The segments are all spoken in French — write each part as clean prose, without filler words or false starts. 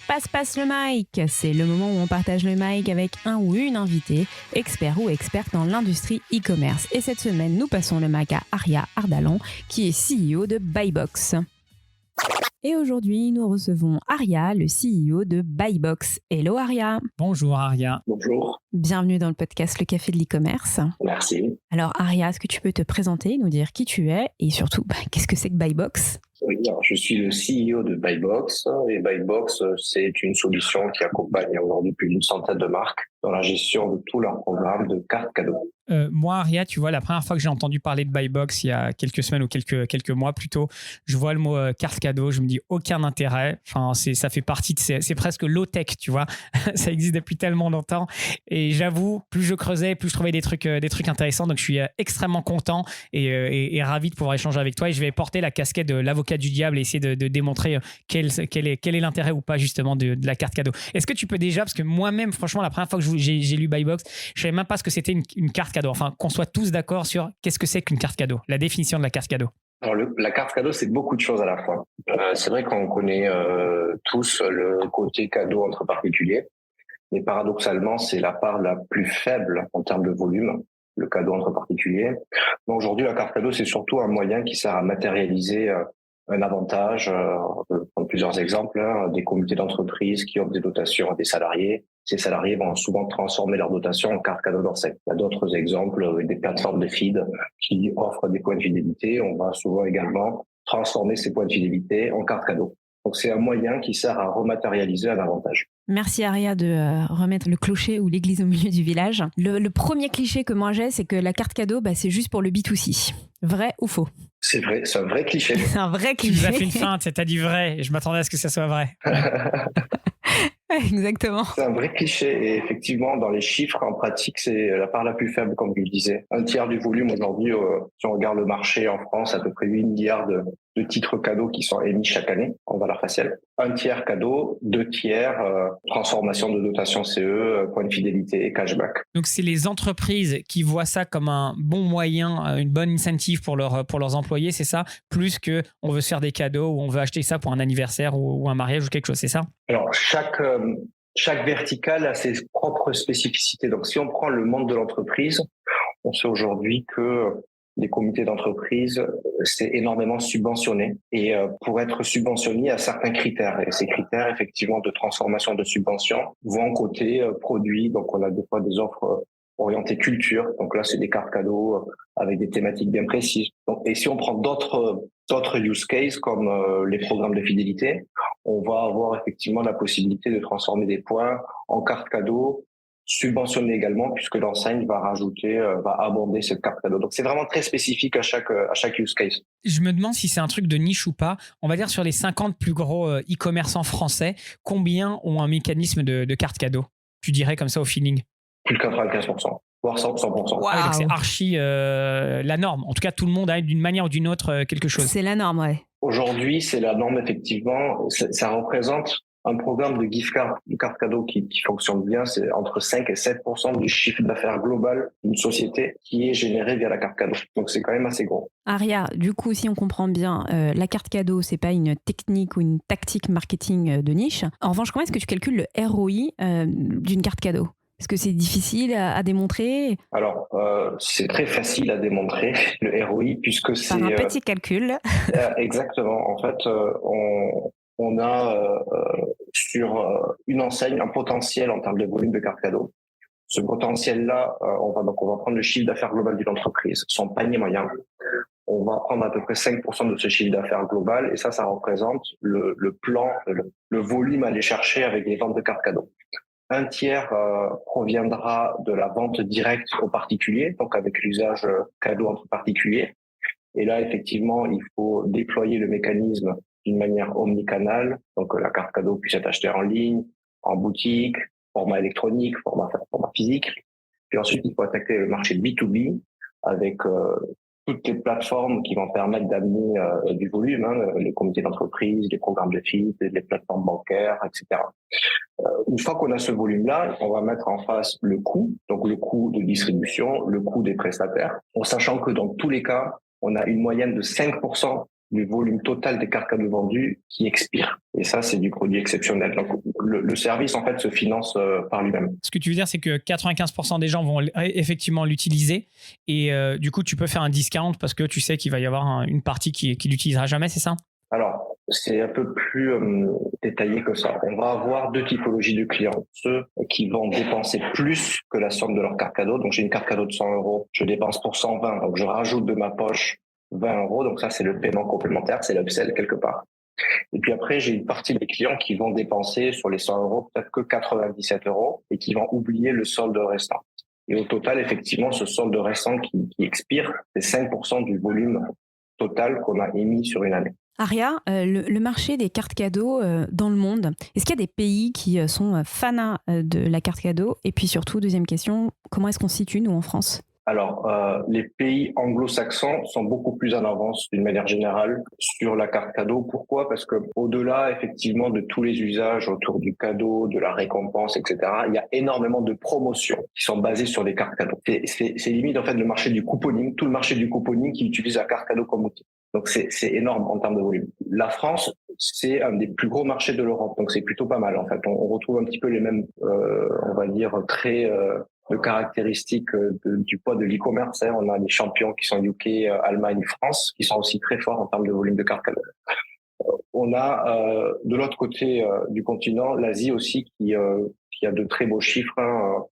Passe le mic. C'est le moment où on partage le mic avec un ou une invitée, expert ou experte dans l'industrie e-commerce. Et cette semaine, nous passons le mic à Aria Ardalon, qui est CEO de Buybox. Et aujourd'hui, nous recevons Aria, le CEO de Buybox. Hello Aria. Bonjour Aria. Bonjour. Bienvenue dans le podcast Le Café de l'e-commerce. Merci. Alors Aria, est-ce que tu peux te présenter, nous dire qui tu es et surtout, qu'est-ce que c'est que Buybox ? Oui, alors, je suis le CEO de Buybox et Buybox, c'est une solution qui accompagne aujourd'hui plus d'une centaine de marques dans la gestion de tous leurs programmes de cartes cadeaux. Moi, Aria, tu vois, la première fois que j'ai entendu parler de Buybox, il y a quelques semaines ou quelques mois plutôt, je vois le mot carte cadeau, je me dis aucun intérêt. Enfin, ça fait partie de c'est presque low-tech, tu vois. Ça existe depuis tellement longtemps. Et j'avoue, plus je creusais, plus je trouvais des trucs intéressants. Donc, je suis extrêmement content et ravi de pouvoir échanger avec toi. Et je vais porter la casquette de l'avocat du diable et essayer de démontrer quel est l'intérêt ou pas justement de la carte cadeau. Est-ce que tu peux déjà, parce que moi-même, franchement, la première fois que j'ai lu Buybox, je savais même pas ce que c'était une carte cadeau. Enfin, qu'on soit tous d'accord sur qu'est-ce que c'est qu'une carte cadeau, la définition de la carte cadeau. Alors, la carte cadeau, c'est beaucoup de choses à la fois. C'est vrai qu'on connaît tous le côté cadeau entre particuliers, mais paradoxalement, c'est la part la plus faible en termes de volume, le cadeau entre particuliers. Donc, aujourd'hui, la carte cadeau, c'est surtout un moyen qui sert à matérialiser un avantage. On peut prendre plusieurs exemples, des comités d'entreprise qui offrent des dotations à des salariés. Ces salariés vont souvent transformer leur dotation en carte cadeau d'enseigne. Il y a d'autres exemples, des plateformes de feed qui offrent des points de fidélité. On va souvent également transformer ces points de fidélité en carte cadeau. Donc, c'est un moyen qui sert à rematérialiser un avantage. Merci Aria de remettre le clocher ou l'église au milieu du village. Le premier cliché que moi j'ai, c'est que la carte cadeau, c'est juste pour le B2C. Vrai ou faux ? C'est vrai, c'est un vrai cliché. C'est un vrai cliché. Tu nous as fait une feinte, t'as dit vrai, et je m'attendais à ce que ça soit vrai. Exactement. C'est un vrai cliché et effectivement, dans les chiffres, en pratique, c'est la part la plus faible, comme je le disais. Un tiers du volume aujourd'hui, si on regarde le marché en France, à peu près 8 milliards de titres cadeaux qui sont émis chaque année en valeur faciale. Un tiers cadeau, 2 tiers transformation de dotation CE, points de fidélité et cashback. Donc, c'est les entreprises qui voient ça comme un bon moyen, une bonne incentive pour leurs employés, c'est ça? Plus qu'on veut se faire des cadeaux ou on veut acheter ça pour un anniversaire ou un mariage ou quelque chose, c'est ça? Alors, chaque verticale a ses propres spécificités. Donc, si on prend le monde de l'entreprise, on sait aujourd'hui que les comités d'entreprise, c'est énormément subventionné. Et pour être subventionné, il y a certains critères. Et ces critères, effectivement, de transformation de subvention vont côté produits. Donc, on a des fois des offres orientées culture. Donc là, c'est des cartes cadeaux avec des thématiques bien précises. Donc, et si on prend d'autres use cases comme les programmes de fidélité, on va avoir effectivement la possibilité de transformer des points en cartes cadeaux, subventionné également puisque l'enseigne va abonder cette carte cadeau. Donc c'est vraiment très spécifique à chaque use case. Je me demande si c'est un truc de niche ou pas. On va dire sur les 50 plus gros e-commerçants français, combien ont un mécanisme de carte cadeau? Tu dirais comme ça au feeling? Plus de 95%, voire 100%. Wow. Ah oui, donc c'est archi la norme. En tout cas, tout le monde a d'une manière ou d'une autre quelque chose. C'est la norme, ouais. Aujourd'hui, c'est la norme, effectivement. Ça représente un programme de gift card, de carte cadeau qui fonctionne bien. C'est entre 5 et 7% du chiffre d'affaires global d'une société qui est généré via la carte cadeau. Donc, c'est quand même assez gros. Aria, du coup, si on comprend bien, la carte cadeau, c'est pas une technique ou une tactique marketing de niche. En revanche, comment est-ce que tu calcules le ROI d'une carte cadeau ? Est-ce que c'est difficile à démontrer? Alors, c'est très facile à démontrer, le ROI, puisque c'est... Par un petit calcul. Exactement. En fait, on a sur une enseigne un potentiel en termes de volume de cartes cadeaux. Ce potentiel-là, on va prendre le chiffre d'affaires global d'une entreprise, son panier moyen. On va prendre à peu près 5% de ce chiffre d'affaires global et ça représente le plan, le volume à aller chercher avec les ventes de cartes cadeaux. Un tiers proviendra de la vente directe aux particuliers, donc avec l'usage cadeau entre particuliers. Et là, effectivement, il faut déployer le mécanisme d'une manière omnicanale, donc la carte cadeau puisse être achetée en ligne, en boutique, format électronique, format physique. Puis ensuite, il faut attaquer le marché B2B avec toutes les plateformes qui vont permettre d'amener du volume, les comités d'entreprise, les programmes de feed, les plateformes bancaires, etc. Une fois qu'on a ce volume-là, on va mettre en face le coût, donc le coût de distribution, le coût des prestataires, en sachant que dans tous les cas, on a une moyenne de 5% du volume total des cartes cadeaux vendues qui expire. Et Et ça, c'est du produit exceptionnel. Donc, le service, en fait, se finance par lui-même. Ce que tu veux dire, c'est que 95% des gens vont effectivement l'utiliser et du coup, tu peux faire un discount parce que tu sais qu'il va y avoir une partie qui l'utilisera jamais, c'est ça? Alors, c'est un peu plus détaillé que ça. On va avoir deux typologies de clients. Ceux qui vont dépenser plus que la somme de leur carte cadeau. Donc, j'ai une carte cadeau de 100 euros, je dépense pour 120, donc je rajoute de ma poche 20 euros. Donc ça, c'est le paiement complémentaire, c'est l'upsell quelque part. Et puis après, j'ai une partie des clients qui vont dépenser sur les 100 euros peut-être que 97 euros et qui vont oublier le solde restant. Et au total, effectivement, ce solde restant qui expire, c'est 5% du volume total qu'on a émis sur une année. Aria, le marché des cartes cadeaux dans le monde, est-ce qu'il y a des pays qui sont fanas de la carte cadeau? Et puis surtout, deuxième question, comment est-ce qu'on se situe, nous, en France? Alors, les pays anglo-saxons sont beaucoup plus en avance d'une manière générale sur la carte cadeau. Pourquoi? Parce que au-delà, effectivement, de tous les usages autour du cadeau, de la récompense, etc., il y a énormément de promotions qui sont basées sur les cartes cadeaux. C'est limite, en fait, le marché du couponing, tout le marché du couponing qui utilise la carte cadeau comme outil. Donc, c'est énorme en termes de volume. La France, c'est un des plus gros marchés de l'Europe. Donc, c'est plutôt pas mal, en fait. On retrouve un petit peu les mêmes, on va dire, traits, de caractéristiques du poids de l'e-commerce. On a des champions qui sont UK, Allemagne, France, qui sont aussi très forts en termes de volume de cartes cadeaux. On a de l'autre côté du continent, l'Asie aussi, qui a de très beaux chiffres.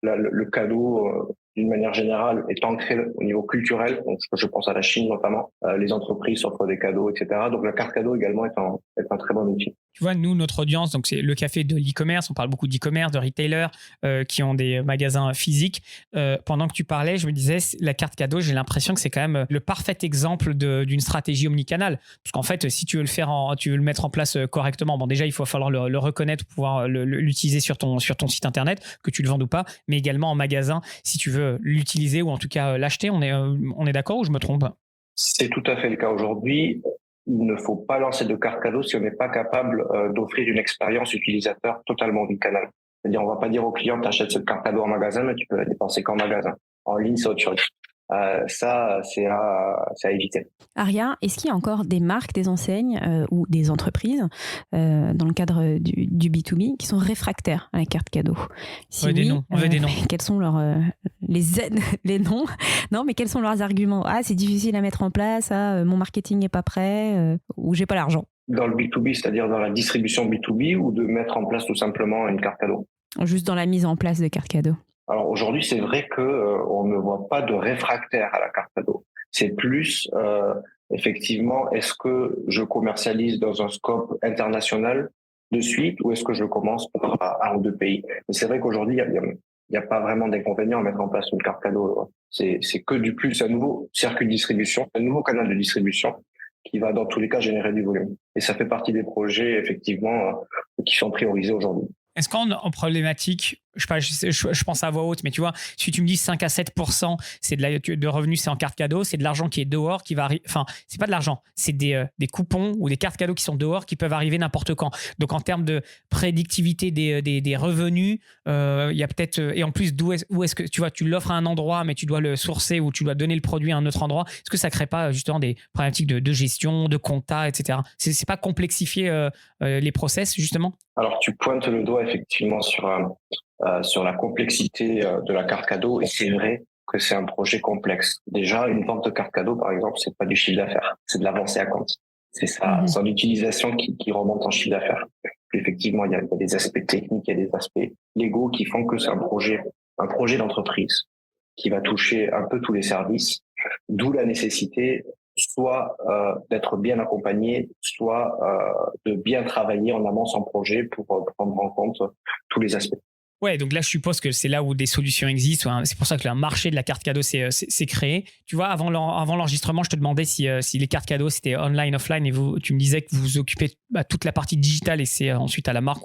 Le cadeau, d'une manière générale, est ancré au niveau culturel. Donc, je pense à la Chine notamment. Les entreprises offrent des cadeaux, etc. Donc, la carte cadeau également est un très bon outil. Tu vois, nous, notre audience, donc c'est le café de l'e-commerce. On parle beaucoup d'e-commerce, de retailers qui ont des magasins physiques. Pendant que tu parlais, je me disais, la carte cadeau, j'ai l'impression que c'est quand même le parfait exemple d'une stratégie omnicanale. Parce qu'en fait, si tu veux tu veux le mettre en place correctement, bon, déjà, il va falloir le reconnaître pour pouvoir l'utiliser sur ton site internet, que tu le vendes ou pas, mais également en magasin, si tu veux l'utiliser ou en tout cas l'acheter. On est d'accord ou je me trompe? C'est tout à fait le cas aujourd'hui. Il ne faut pas lancer de carte cadeau si on n'est pas capable d'offrir une expérience utilisateur totalement omnicanal. C'est-à-dire, on va pas dire au client, t'achètes cette carte cadeau en magasin, mais tu peux la dépenser qu'en magasin. En ligne, c'est autre chose. Ça, c'est à éviter. Aria, est-ce qu'il y a encore des marques, des enseignes ou des entreprises dans le cadre du B2B qui sont réfractaires à la carte cadeau? Si oui, on veut des noms. Quels sont les noms? Non, mais quels sont leurs arguments? Ah, c'est difficile à mettre en place, mon marketing n'est pas prêt, ou j'ai pas l'argent. Dans le B2B, c'est-à-dire dans la distribution B2B, ou de mettre en place tout simplement une carte cadeau? Juste dans la mise en place de carte cadeau. Alors aujourd'hui, c'est vrai on ne voit pas de réfractaire à la carte cadeau. C'est plus effectivement, est-ce que je commercialise dans un scope international de suite ou est-ce que je commence par un ou deux pays? Mais c'est vrai qu'aujourd'hui, il n'y a pas vraiment d'inconvénient à mettre en place une carte cadeau. C'est que du plus, un nouveau circuit de distribution, un nouveau canal de distribution qui va dans tous les cas générer du volume. Et ça fait partie des projets effectivement qui sont priorisés aujourd'hui. Est-ce qu'en problématique, je pense à voix haute, mais tu vois, si tu me dis 5 à 7% de revenus, c'est en carte cadeau, c'est de l'argent qui est dehors, qui va arriver. Enfin, c'est pas de l'argent, c'est des coupons ou des cartes cadeaux qui sont dehors, qui peuvent arriver n'importe quand. Donc, en termes de prédictivité des revenus, il y a peut-être. Et en plus, où est-ce que tu vois, tu l'offres à un endroit, mais tu dois le sourcer ou tu dois donner le produit à un autre endroit. Est-ce que ça crée pas justement des problématiques de gestion, de compta, etc. C'est pas complexifier les process, justement? Alors, tu pointes le doigt effectivement sur la complexité de la carte cadeau, et c'est vrai que c'est un projet complexe. Déjà, une vente de carte cadeau, par exemple, c'est pas du chiffre d'affaires, c'est de l'avancée à compte. C'est son utilisation qui remonte en chiffre d'affaires. Effectivement, il y a des aspects techniques, il y a des aspects légaux qui font que c'est un projet d'entreprise qui va toucher un peu tous les services, d'où la nécessité soit d'être bien accompagné, soit de bien travailler en amont son projet pour prendre en compte tous les aspects. Ouais, donc là, je suppose que c'est là où des solutions existent. C'est pour ça que le marché de la carte cadeau s'est créé. Tu vois, avant l'enregistrement, je te demandais si les cartes cadeaux, c'était online, offline, et tu me disais que vous vous occupez toute la partie digitale et c'est ensuite à la marque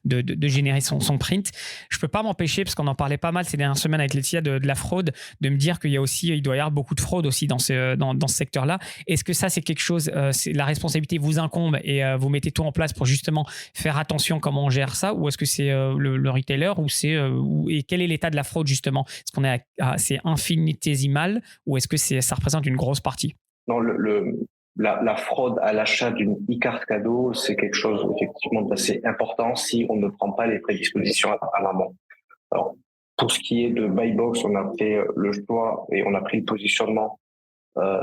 de générer son print. Je peux pas m'empêcher, parce qu'on en parlait pas mal ces dernières semaines avec Laetitia, de la fraude, de me dire il doit y avoir beaucoup de fraude aussi dans ce secteur-là. Est-ce que ça, c'est quelque chose, la responsabilité vous incombe et vous mettez tout en place pour justement faire attention comment on gère ça, ou est-ce que c'est le retailer, et quel est l'état de la fraude justement? Est-ce qu'on c'est infinitésimal ou est-ce que ça représente une grosse partie? Non, la fraude à l'achat d'une e-carte cadeau, c'est quelque chose effectivement d'assez important si on ne prend pas les prédispositions à l'amont. Alors, pour ce qui est de Buybox, on a fait le choix et on a pris le positionnement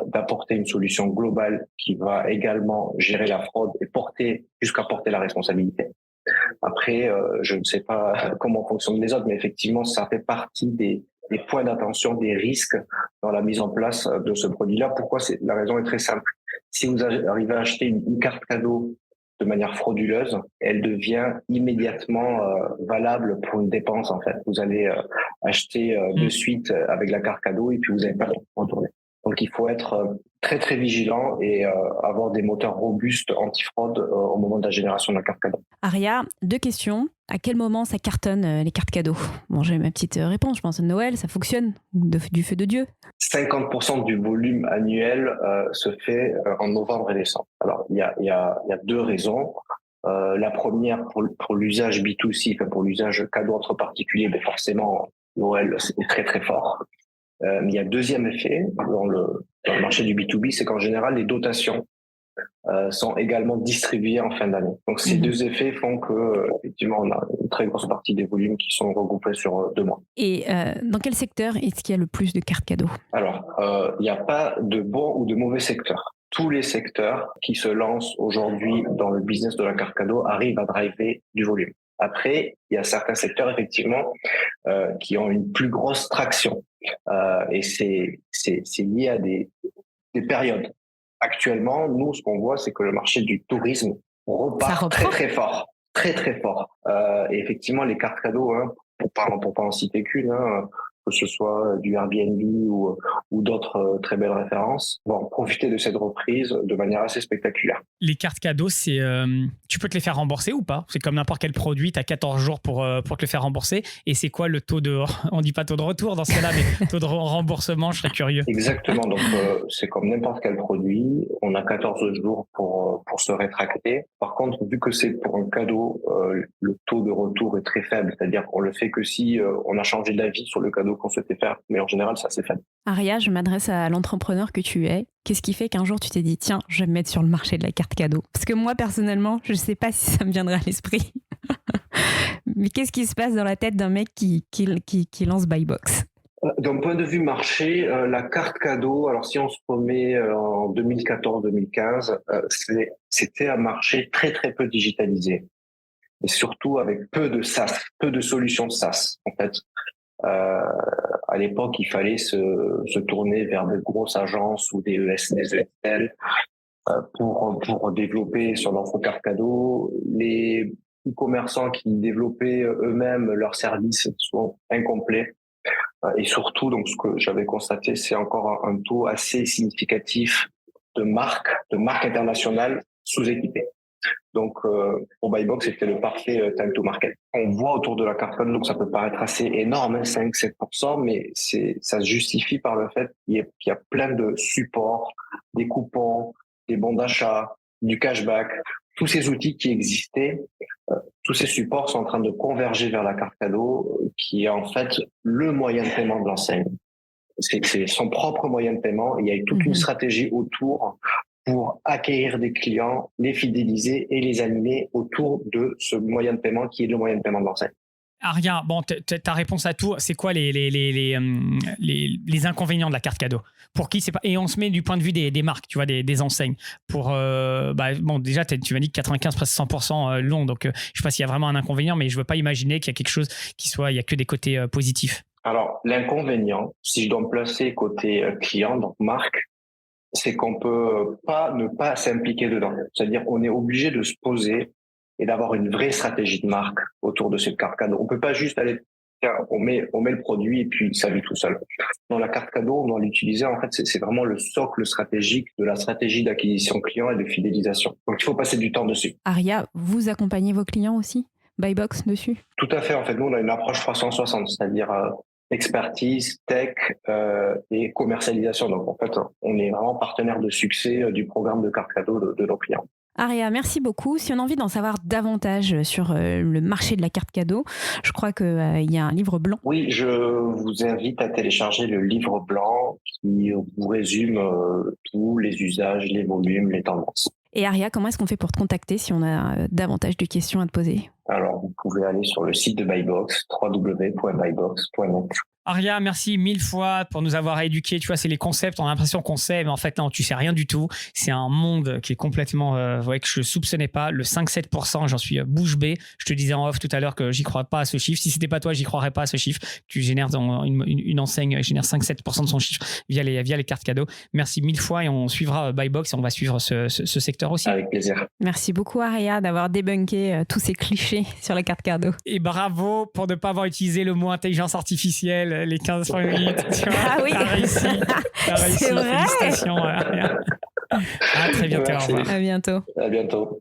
d'apporter une solution globale qui va également gérer la fraude et jusqu'à porter la responsabilité. Après, je ne sais pas comment fonctionnent les autres, mais effectivement, ça fait partie des points d'attention, des risques dans la mise en place de ce produit-là. Pourquoi? La raison est très simple. Si vous arrivez à acheter une carte cadeau de manière frauduleuse, elle devient immédiatement valable pour une dépense, en fait. Vous allez acheter de suite avec la carte cadeau et puis vous n'avez pas de retourner. Donc, il faut être très, très vigilant et avoir des moteurs robustes anti-fraude au moment de la génération de la carte cadeau. Aria, 2 questions. À quel moment ça cartonne les cartes cadeaux? Bon, j'ai ma petite réponse. Je pense à Noël, ça fonctionne du feu de Dieu. 50% du volume annuel se fait en novembre et décembre. Alors, il y a 2 raisons. La première, pour l'usage B2C, enfin pour l'usage cadeau entre particuliers, mais forcément, Noël, c'est très, très fort. Il y a deuxième effet dans le marché du B2B, c'est qu'en général, les dotations sont également distribuées en fin d'année. Donc, ces 2 effets font que, effectivement, on a une très grosse partie des volumes qui sont regroupés sur 2 mois. Et dans quel secteur est-ce qu'il y a le plus de cartes cadeaux? Alors, il n'y a pas de bon ou de mauvais secteur. Tous les secteurs qui se lancent aujourd'hui dans le business de la carte cadeau arrivent à driver du volume. Après, il y a certains secteurs, effectivement, qui ont une plus grosse traction. Et c'est lié à des périodes. Actuellement, nous, ce qu'on voit, c'est que le marché du tourisme repart très, très fort. Très, très fort. Et effectivement, les cartes cadeaux, pour pas en citer qu'une, que ce soit du Airbnb ou d'autres très belles références, vont profiter de cette reprise de manière assez spectaculaire. Les cartes cadeaux, tu peux te les faire rembourser ou pas? C'est comme n'importe quel produit, tu as 14 jours pour te le faire rembourser. Et c'est quoi le taux de... On dit pas taux de retour dans ce cas-là, mais taux de remboursement, je serais curieux. Exactement, donc c'est comme n'importe quel produit, on a 14 jours pour se rétracter. Par contre, vu que c'est pour un cadeau, le taux de retour est très faible, c'est-à-dire qu'on le fait que si on a changé d'avis sur le cadeau qu'on souhaitait faire, mais en général, ça c'est faible. Aria, je m'adresse à l'entrepreneur que tu es. Qu'est-ce qui fait qu'un jour tu t'es dit, tiens, je vais me mettre sur le marché de la carte cadeau? Parce que moi, personnellement, je ne sais pas si ça me viendrait à l'esprit. Mais qu'est-ce qui se passe dans la tête d'un mec qui lance Buybox? D'un point de vue marché, la carte cadeau, alors si on se remet en 2014-2015, c'était un marché très très peu digitalisé. Et surtout avec peu de SaaS, peu de solutions SaaS, en fait. À l'époque, il fallait se tourner vers de grosses agences ou des ESL pour développer son offre carte cadeau. Les e-commerçants qui développaient eux-mêmes leurs services sont incomplets. Et surtout, donc, ce que j'avais constaté, c'est encore un taux assez significatif de marques internationales sous-équipées. Donc, pour Buybox, c'était le parfait time to market. On voit autour de la carte cadeau, donc ça peut paraître assez énorme, 5-7%, mais ça se justifie par le fait qu'il y a plein de supports, des coupons, des bons d'achat, du cashback, tous ces outils qui existaient, tous ces supports sont en train de converger vers la carte cadeau, qui est en fait le moyen de paiement de l'enseigne. C'est son propre moyen de paiement. Il y a toute une stratégie autour pour acquérir des clients, les fidéliser et les animer autour de ce moyen de paiement qui est le moyen de paiement de l'enseigne. Aria, bon, ta réponse à tout, c'est quoi les inconvénients de la carte cadeau? Pour qui c'est pas? Et on se met du point de vue des marques, tu vois, des enseignes. Pour bon, déjà, tu m'as dit que 95 presque 100% long, donc je sais pas s'il y a vraiment un inconvénient, mais je veux pas imaginer qu'il y a quelque chose il y a que des côtés positifs. Alors, l'inconvénient, si je dois me placer côté client, donc marque, c'est qu'on peut ne pas s'impliquer dedans. C'est-à-dire qu'on est obligé de se poser et d'avoir une vraie stratégie de marque autour de cette carte cadeau. On peut pas juste aller, on met le produit et puis ça vit tout seul. Dans la carte cadeau, on doit l'utiliser. En fait, c'est vraiment le socle stratégique de la stratégie d'acquisition client et de fidélisation. Donc, il faut passer du temps dessus. Aria, vous accompagnez vos clients aussi? Buybox dessus? Tout à fait. En fait, nous, on a une approche 360, c'est-à-dire expertise, tech et commercialisation. Donc, en fait, on est vraiment partenaire de succès du programme de carte cadeau de nos clients. Aria, merci beaucoup. Si on a envie d'en savoir davantage sur le marché de la carte cadeau, je crois qu'il y a un livre blanc. Oui, je vous invite à télécharger le livre blanc qui vous résume tous les usages, les volumes, les tendances. Et Aria, comment est-ce qu'on fait pour te contacter si on a davantage de questions à te poser? Alors, vous pouvez aller sur le site de Buybox, www.buybox.net. Aria, merci 1000 fois pour nous avoir éduqués. Tu vois, c'est les concepts, on a l'impression qu'on sait, mais en fait, non, tu sais rien du tout. C'est un monde qui est complètement, que je soupçonnais pas. Le 5-7%, j'en suis bouche bée. Je te disais en off tout à l'heure que j'y crois pas à ce chiffre. Si c'était pas toi, j'y croirais pas à ce chiffre. Tu génères une enseigne, génère 5-7% de son chiffre via les cartes cadeaux. Merci 1000 fois et on suivra Buybox et on va suivre ce secteur aussi. Avec plaisir. Merci beaucoup, Aria, d'avoir débunké tous ces clichés sur la carte cadeau. Et bravo pour ne pas avoir utilisé le mot intelligence artificielle les 15 premières minutes. Tu vois, Ah oui, t'as réussi. c'est vrai. Félicitations. À très bientôt. Merci. Au revoir. À bientôt. À bientôt.